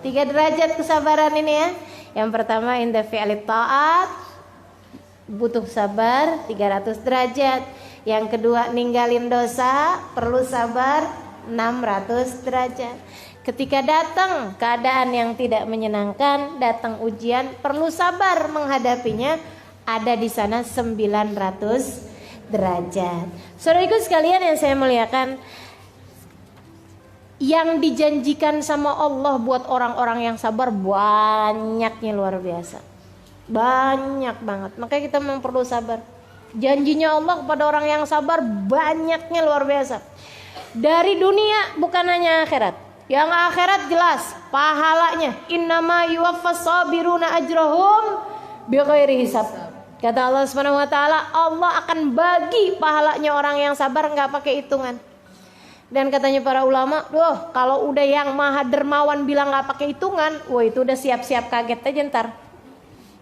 3 derajat kesabaran ini ya. Yang pertama inda fi'li ta'at, butuh sabar 300 derajat. Yang kedua ninggalin dosa, perlu sabar 600 derajat. Ketika datang keadaan yang tidak menyenangkan, datang ujian, perlu sabar menghadapinya, ada di sana 900 derajat. Saudaraku sekalian yang saya muliakan, yang dijanjikan sama Allah buat orang-orang yang sabar banyaknya luar biasa. Banyak banget. Makanya kita memang perlu sabar. Janjinya Allah kepada orang yang sabar banyaknya luar biasa. Dari dunia bukan hanya akhirat. Yang akhirat jelas pahalanya. Innama yuwaffas sabiruna ajrahum bighairi hisab. Kata Allah Subhanahu wa taala, Allah akan bagi pahalanya orang yang sabar enggak pakai hitungan. Dan katanya para ulama, kalau udah yang maha dermawan bilang gak pakai hitungan, wah itu udah siap-siap kaget aja ntar.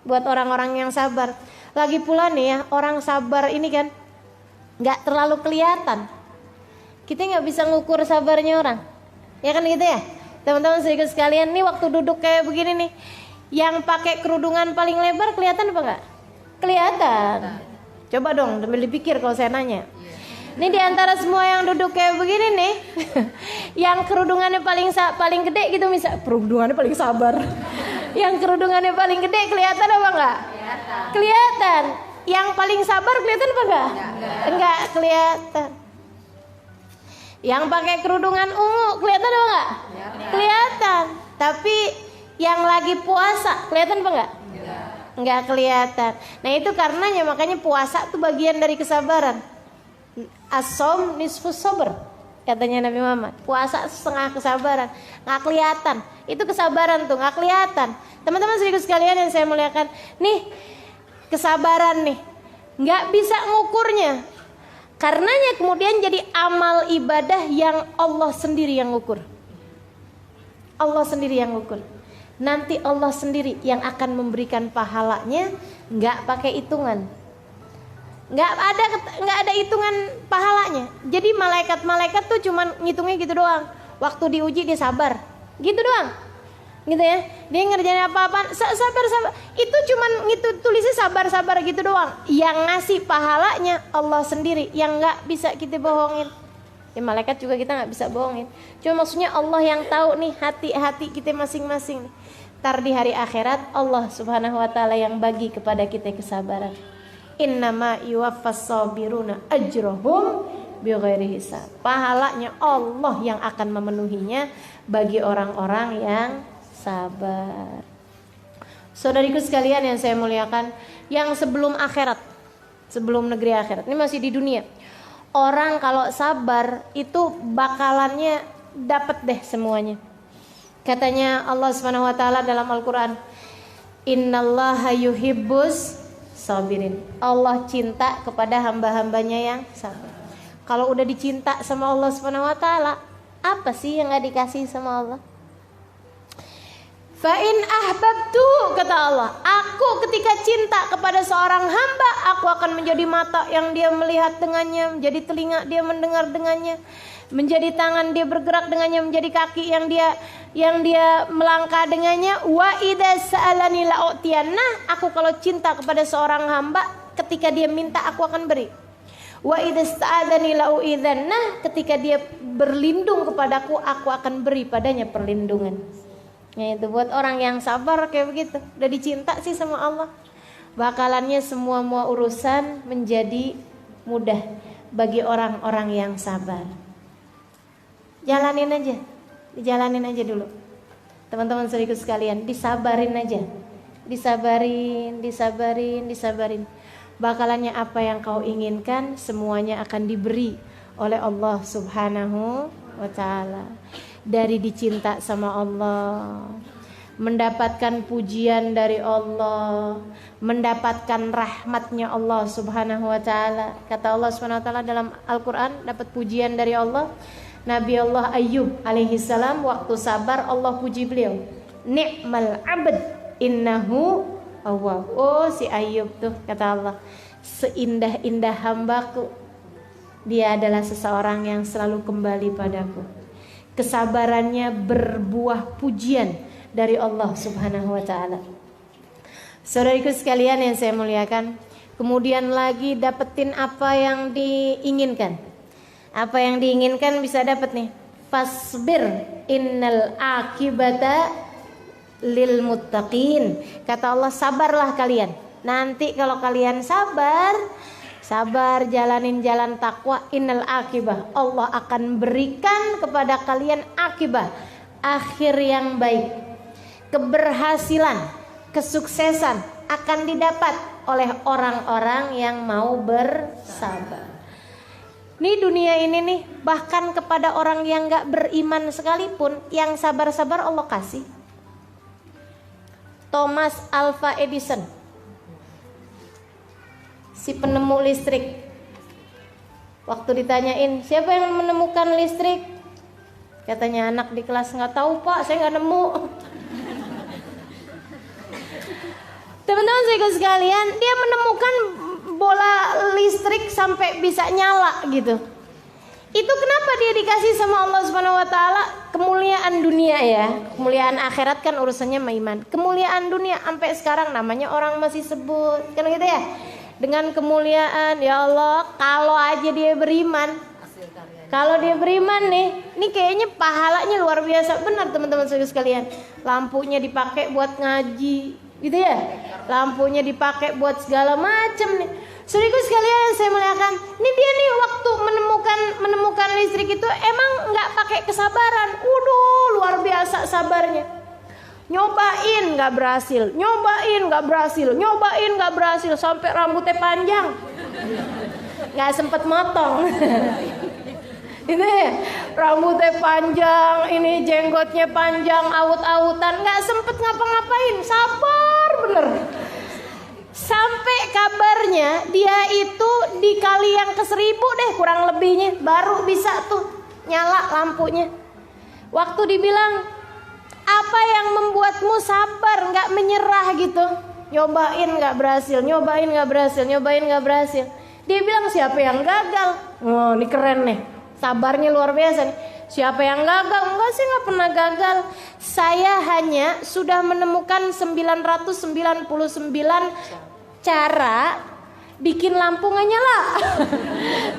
Buat orang-orang yang sabar. Lagi pula nih ya, orang sabar ini kan gak terlalu kelihatan. Kita gak bisa ngukur sabarnya orang. Ya kan gitu ya? Teman-teman sedikit sekalian, nih waktu duduk kayak begini nih, yang pakai kerudungan paling lebar kelihatan apa gak? Kelihatan. Coba dong, sambil dipikir kalau saya nanya. Ini diantara semua yang duduk kayak begini nih, yang kerudungannya paling gede gitu, misal kerudungannya paling sabar. Yang kerudungannya paling gede kelihatan apa enggak? Kelihatan. Yang paling sabar kelihatan apa enggak? Enggak kelihatan. Yang pakai kerudungan ungu kelihatan apa enggak? Kelihatan. Tapi yang lagi puasa kelihatan apa enggak? Enggak kelihatan. Nah itu karenanya makanya puasa tuh bagian dari kesabaran. As-shaum nisfus sabr, katanya Nabi Muhammad. Puasa setengah kesabaran. Nggak kelihatan. Itu kesabaran tuh nggak kelihatan. Teman-teman sedikit sekalian yang saya muliakan, nih kesabaran nih nggak bisa ngukurnya. Karenanya kemudian jadi amal ibadah yang Allah sendiri yang ngukur. Allah sendiri yang ngukur. Nanti Allah sendiri yang akan memberikan pahalanya, nggak pakai hitungan. Nggak ada hitungan pahalanya. Jadi malaikat tuh cuman ngitungnya gitu doang. Waktu diuji dia sabar, gitu doang, gitu ya. Dia ngerjain apa-apa sabar. Itu cuman tulisnya sabar gitu doang. Yang ngasih pahalanya Allah sendiri, yang nggak bisa kita bohongin. Ya malaikat juga kita nggak bisa bohongin. Cuma maksudnya Allah yang tahu nih hati-hati kita masing-masing. Ntar di hari akhirat Allah Subhanahu Wa Taala yang bagi kepada kita kesabaran. Innama yuwaffas sabiruna ajrahum bighairi hisab. Pahalanya Allah yang akan memenuhinya bagi orang-orang yang sabar. Saudariku sekalian yang saya muliakan, yang sebelum akhirat, sebelum negeri akhirat, ini masih di dunia. Orang kalau sabar itu bakalannya dapat deh semuanya. Katanya Allah Subhanahu wa taala dalam Al-Qur'an, innallaha yuhibbus sabirin. Allah cinta kepada hamba-hambanya yang sabar. Kalau udah dicinta sama Allah Subhanahu wa taala, apa sih yang enggak dikasih sama Allah? Fa in ahbabtu, kata Allah, aku ketika cinta kepada seorang hamba, aku akan menjadi mata yang dia melihat dengannya, menjadi telinga dia mendengar dengannya, menjadi tangan dia bergerak dengannya, menjadi kaki yang dia melangkah dengannya. Wa idza sa'alani la'utiyanna, aku kalau cinta kepada seorang hamba, ketika dia minta aku akan beri. Wa idza sta'adzani la'u'idzanna, ketika dia berlindung kepadaku, aku akan beri padanya perlindungan. Ya itu buat orang yang sabar kayak begitu, udah dicinta sih sama Allah, bakalannya semua urusan menjadi mudah bagi orang-orang yang sabar. Jalanin aja dulu. Teman-teman saudaraku sekalian, disabarin aja. Disabarin. Bakalannya apa yang kau inginkan semuanya akan diberi oleh Allah Subhanahu wa taala. Dari dicinta sama Allah, mendapatkan pujian dari Allah, mendapatkan rahmatnya Allah Subhanahu wa taala. Kata Allah Subhanahu wa taala dalam Al-Qur'an, dapat pujian dari Allah. Nabi Allah Ayyub alaihi salam waktu sabar Allah puji beliau. Ni'mal 'abd innahu awwab. Oh si Ayyub tuh, kata Allah, seindah-indah hambaku, dia adalah seseorang yang selalu kembali padaku. Kesabarannya berbuah pujian dari Allah Subhanahu wa taala. Saudariku sekalian yang saya muliakan, kemudian lagi dapetin apa yang diinginkan. Apa yang diinginkan bisa dapat nih. Fasbir innal akibata lil muttaqin. Kata Allah, sabarlah kalian. Nanti kalau kalian sabar jalanin jalan takwa, innal akibah, Allah akan berikan kepada kalian akibah, akhir yang baik. Keberhasilan, kesuksesan akan didapat oleh orang-orang yang mau bersabar. Nih dunia ini nih, bahkan kepada orang yang gak beriman sekalipun, yang sabar-sabar Allah kasih. Thomas Alva Edison, si penemu listrik, waktu ditanyain siapa yang menemukan listrik, katanya anak di kelas, nggak tahu pak, saya nggak nemu. Teman-teman saya sekalian, dia menemukan bola listrik sampai bisa nyala gitu. Itu kenapa dia dikasih sama Allah Subhanahu wa taala kemuliaan dunia ya. Kemuliaan akhirat kan urusannya sama iman. Kemuliaan dunia sampai sekarang namanya orang masih sebut kan gitu ya. Dengan kemuliaan, ya Allah, kalau aja dia beriman. Kalau dia beriman nih, ini kayaknya pahalanya luar biasa benar teman-teman sekalian. Lampunya dipakai buat ngaji, gitu ya. Lampunya dipakai buat segala macam nih. Saudaraku sekalian yang saya muliakan, ini dia nih waktu menemukan listrik itu emang nggak pakai kesabaran. Luar biasa sabarnya. Nyobain nggak berhasil, nyobain nggak berhasil sampai rambutnya panjang, nggak sempet motong. Ini rambutnya panjang, ini jenggotnya panjang, awut-awutan, nggak sempet ngapa-ngapain, sabar bener. Sampai kabarnya dia itu dikali yang ke 1000 deh kurang lebihnya, baru bisa tuh nyala lampunya. Waktu dibilang, apa yang membuatmu sabar, nggak menyerah gitu? Nyobain nggak berhasil. Dia bilang, siapa yang gagal? Oh, ini keren nih, sabarnya luar biasa nih. Siapa yang gagal? Enggak sih, nggak pernah gagal. Saya hanya sudah menemukan 999 cara bikin lampu nggak nyala.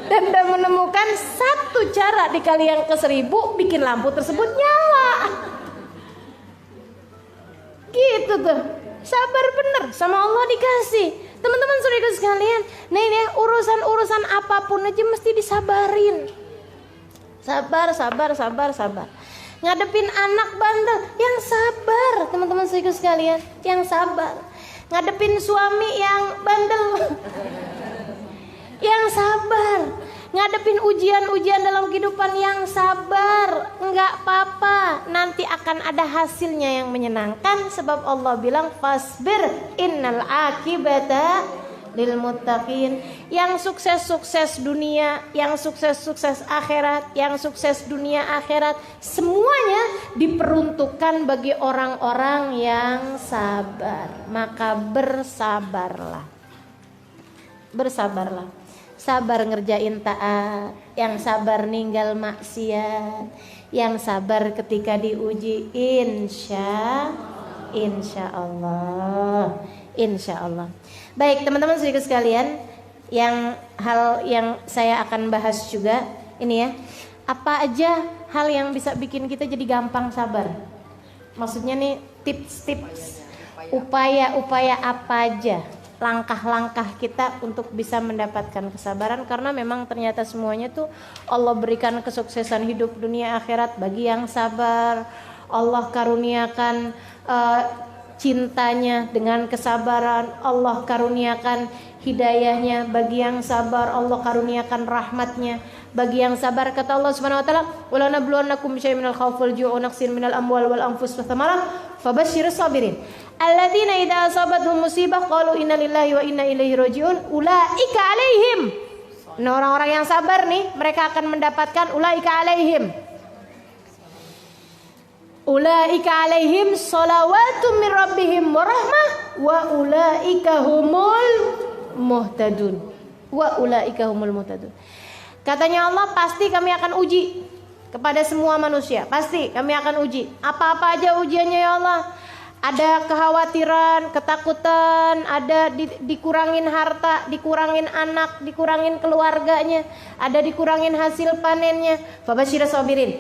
Dan udah menemukan satu cara dikali yang ke 1000 bikin lampu tersebut nyala. Gitu tuh, sabar bener sama Allah dikasih. Teman-teman saudara sekalian, nah ini urusan apapun aja mesti disabarin. Sabar. Ngadepin anak bandel, yang sabar. Teman-teman saudara sekalian, yang sabar. Ngadepin suami yang bandel, yang sabar. Ngadepin ujian-ujian dalam kehidupan, yang sabar. Enggak apa-apa, nanti akan ada hasilnya yang menyenangkan. Sebab Allah bilang, fasbir innal akibata lil muttaqin. Yang sukses-sukses dunia, yang sukses-sukses akhirat, yang sukses dunia akhirat, semuanya diperuntukkan bagi orang-orang yang sabar. Maka bersabarlah. Sabar ngerjain taat, yang sabar ninggal maksiat, yang sabar ketika diuji, insya Allah. Baik teman-teman sedikit sekalian, hal yang saya akan bahas juga ini ya, apa aja hal yang bisa bikin kita jadi gampang sabar. Maksudnya nih tips-tips, upaya-upaya apa aja, langkah-langkah kita untuk bisa mendapatkan kesabaran. Karena memang ternyata semuanya tuh Allah berikan kesuksesan hidup dunia akhirat bagi yang sabar. Allah karuniakan cintanya dengan kesabaran. Allah karuniakan hidayahnya bagi yang sabar. Allah karuniakan rahmatnya bagi yang sabar. Kata Allah Subhanahu wa taala, "Wala nabluwannakum bisyai'in minal khawfi wal ju'i wa naqsin minal amwali wal anfusi wath thamarat fabashshiris sabirin alladzina idza asabatuhum musibah qalu inna lillahi wa inna ilaihi raji'un ulaika alaihim." Nah, orang-orang yang sabar nih, mereka akan mendapatkan ulaika alaihim salawatum min rabbihim wa rahmah wa ulaika humul muhtadun. Katanya Allah, pasti kami akan uji kepada semua manusia. Pasti kami akan uji. Apa-apa aja ujiannya ya Allah. Ada kekhawatiran, ketakutan, ada dikurangin harta, dikurangin anak, dikurangin keluarganya, ada dikurangin hasil panennya. Fabasyir sabirin,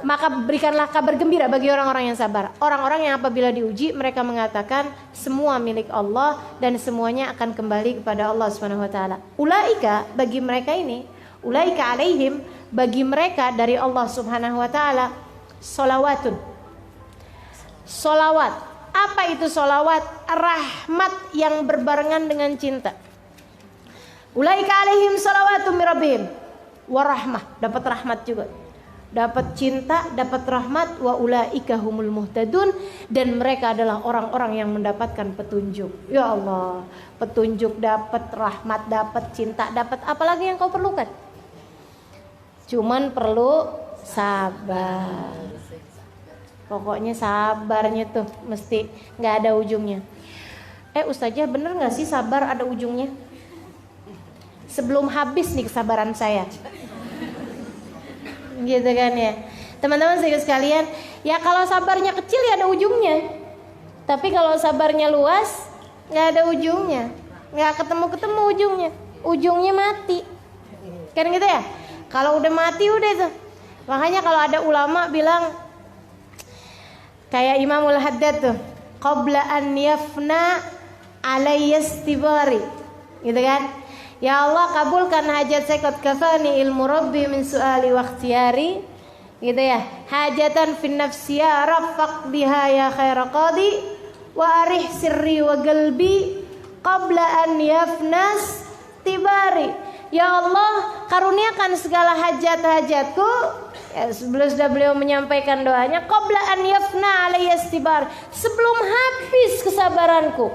maka berikanlah kabar gembira bagi orang-orang yang sabar. Orang-orang yang apabila diuji mereka mengatakan semua milik Allah dan semuanya akan kembali kepada Allah Subhanahu wa taala. Ulaika, bagi mereka ini, ulaika alaihim, bagi mereka dari Allah Subhanahu wa taala sholawatun. Sholawat. Apa itu sholawat? Rahmat yang berbarengan dengan cinta. Ulaika alaihim sholawatun mir rabbihim warahmah, dapat rahmat juga, dapat cinta, dapat rahmat. Wa ulaika humul muhtadun, dan mereka adalah orang-orang yang mendapatkan petunjuk. Ya Allah, petunjuk dapat, rahmat dapat, cinta dapat, apalagi yang kau perlukan? Cuman perlu sabar. Pokoknya sabarnya tuh mesti nggak ada ujungnya. Ustazah, bener nggak sih sabar ada ujungnya? Sebelum habis nih kesabaran saya, gitu kan ya, teman-teman sekalian. Ya kalau sabarnya kecil ya ada ujungnya, tapi kalau sabarnya luas nggak ada ujungnya, nggak ketemu ujungnya. Ujungnya mati, kan gitu ya. Kalau udah mati udah tuh. Makanya kalau ada ulama bilang kayak Imamul Haddad tuh, qabla an yafna alayyastibari, gitu kan. Ya Allah, kabulkan hajat saya, qad kafani ilmu rabbi min su'ali wa ikhtiyari, gitu ya. Hajatan fin nafsi ya raffaq biha ya khaira qadi, wa arih sirri wa qalbi qabla an yafnas tibari. Ya Allah, karuniakan segala hajat-hajatku. Ya, sudah beliau menyampaikan doanya, qabla an yafna alayya istibar, sebelum habis kesabaranku.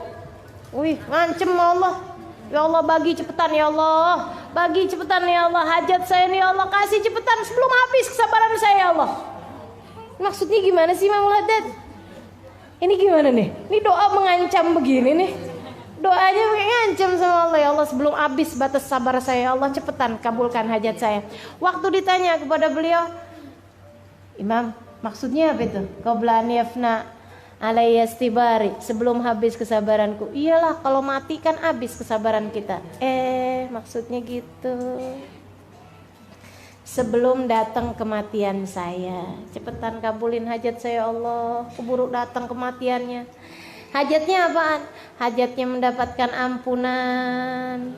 Wih, ngancem Allah. Ya Allah, bagi cepetan ya Allah, bagi cepetan ya Allah, hajat saya nih ya Allah, kasih cepetan sebelum habis kesabaran saya ya Allah. Maksudnya gimana sih Imam Haddad? Ini gimana nih? Ini doa mengancam begini nih. Doanya mengancam sama Allah, ya Allah sebelum habis batas sabar saya ya Allah, cepetan kabulkan hajat saya. Waktu ditanya kepada beliau, Imam, maksudnya apa itu? Qabla an yafna alayya istibari, sebelum habis kesabaranku. Iyalah, kalau mati kan habis kesabaran kita. Maksudnya gitu. Sebelum datang kematian saya, cepetan kabulin hajat saya Allah, keburu datang kematiannya. Hajatnya apaan? Hajatnya mendapatkan ampunan.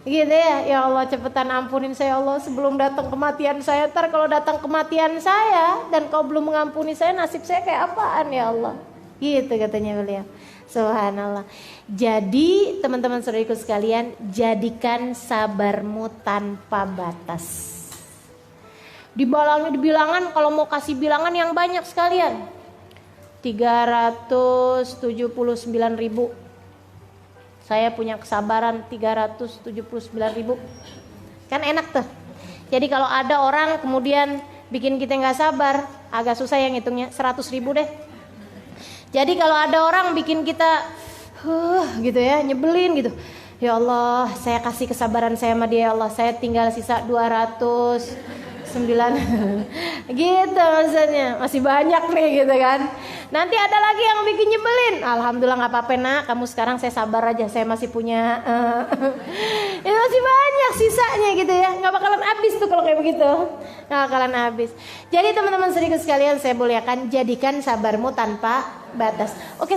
Gitu ya, ya Allah cepetan ampunin saya Allah sebelum datang kematian saya. Ntar kalau datang kematian saya dan kau belum mengampuni saya, nasib saya kayak apaan ya Allah? Gitu katanya beliau. Subhanallah. Jadi teman-teman saudariku sekalian, jadikan sabarmu tanpa batas. Dibilangan, kalau mau kasih bilangan yang banyak sekalian, 379.000. Saya punya kesabaran 379.000. Kan enak tuh. Jadi kalau ada orang kemudian bikin kita gak sabar, agak susah yang ngitungnya, 100.000 deh. Jadi kalau ada orang bikin kita gitu ya, nyebelin gitu, ya Allah saya kasih kesabaran saya sama dia ya Allah, saya tinggal sisa 209 gitu maksudnya, masih banyak nih gitu kan. Nanti ada lagi yang bikin nyebelin, alhamdulillah gak apa-apa nak, kamu sekarang saya sabar aja, saya masih punya itu masih banyak sisanya gitu ya. Gak bakalan habis tuh kalau kayak begitu, gak bakalan habis. Jadi teman-teman saudaraku sekalian saya muliakan, jadikan sabarmu tanpa batas. Oke,